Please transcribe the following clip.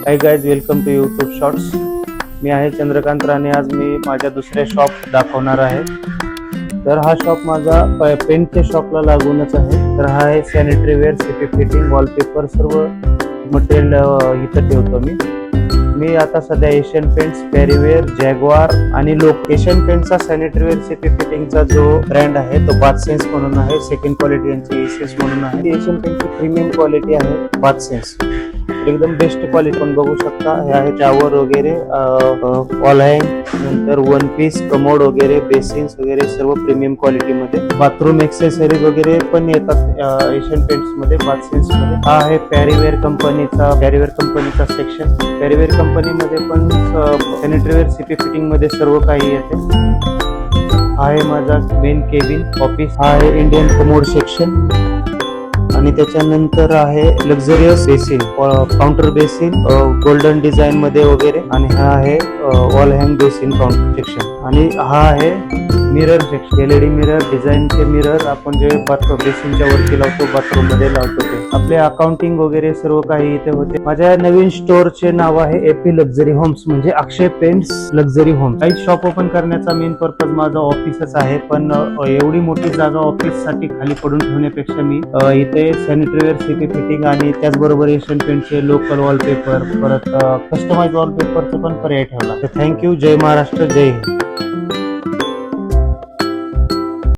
High guys, welcome to YouTube shorts. मी आहे चंद्रकांत राणे. आज मी माझ्या दुसऱ्या शॉप दाखवणार आहे. तर हा शॉप माझा पेंटच्या शॉपला लागूनच आहे. तर हा आहे sanitary ware, CP fitting, wallpaper, सर्व मटेरियल इथं ठेवतो मी आता सध्या एशियन पेंट्स, पॅरीवेअर, जॅग्वार आणि एशियन पेंटचा सॅनिटरी वेअर सीपी फिटिंगचा जो ब्रँड आहे तो बाथसेन्स म्हणून आहे. सेकंड क्वालिटी यांची एसीएस म्हणून आहे. एशियन पेंटची प्रीमियम क्वालिटी आहे बाथसेन्स. एकदम बेस्ट क्वालिटी पण बघू शकता. हे आहे टॉवर वगैरे, वॉल हँग, नंतर वन पीस, कमोड वगैरे, बेसिन्स वगैरे सर्व प्रीमियम क्वालिटी मध्ये. बाथरूम एक्सेसरीज वगैरे पण येतात एशियन पेंट्स मध्ये, बाथसेन्स मध्ये. हा आहे पॅरीवेअर कंपनीचा सेक्शन. पॅरीवेअर कंपनीमध्ये पण सॅनिटरीवेअर सीपी फिटिंग मध्ये सर्व काही येते. हा आहे माझा मेन केबिन ऑफिस. हा आहे इंडियन कमोड सेक्शन आणि त्याच्यानंतर आहे luxurious basin, counter basin golden design मध्ये वगैरे. आणि हा आहे wall hang basin counter section. आणि हा आहे मिरर सेक्शन. एलईडी मिरर, डिझाईनचे मिरर आपण जे बाथरूम बेसिनच्या वरती लावतो, बाथरूम मध्ये लावतो ते. आपले अकाउंटिंग वगैरे सर्व काही इथे होते. माझ्या नवीन स्टोअरचे नाव आहे एपी लक्झरी होम्स, म्हणजे अक्षय पेंट्स लक्झरी होम. काही शॉप ओपन करण्याचा मेन पर्पज माझा ऑफिसच आहे, पण एवढी मोठी जागा ऑफिस साठी खाली पडून ठेवण्यापेक्षा मी इथे सॅनिटरीवेअर सीपी फिटिंग आणि त्याचबरोबर एशियन पेंटचे लोकल वॉलपेपर, परत कस्टमाइज वॉलपेपरचा पण पर्याय ठेवला. तर थँक्यू. जय महाराष्ट्र, जय हिंद.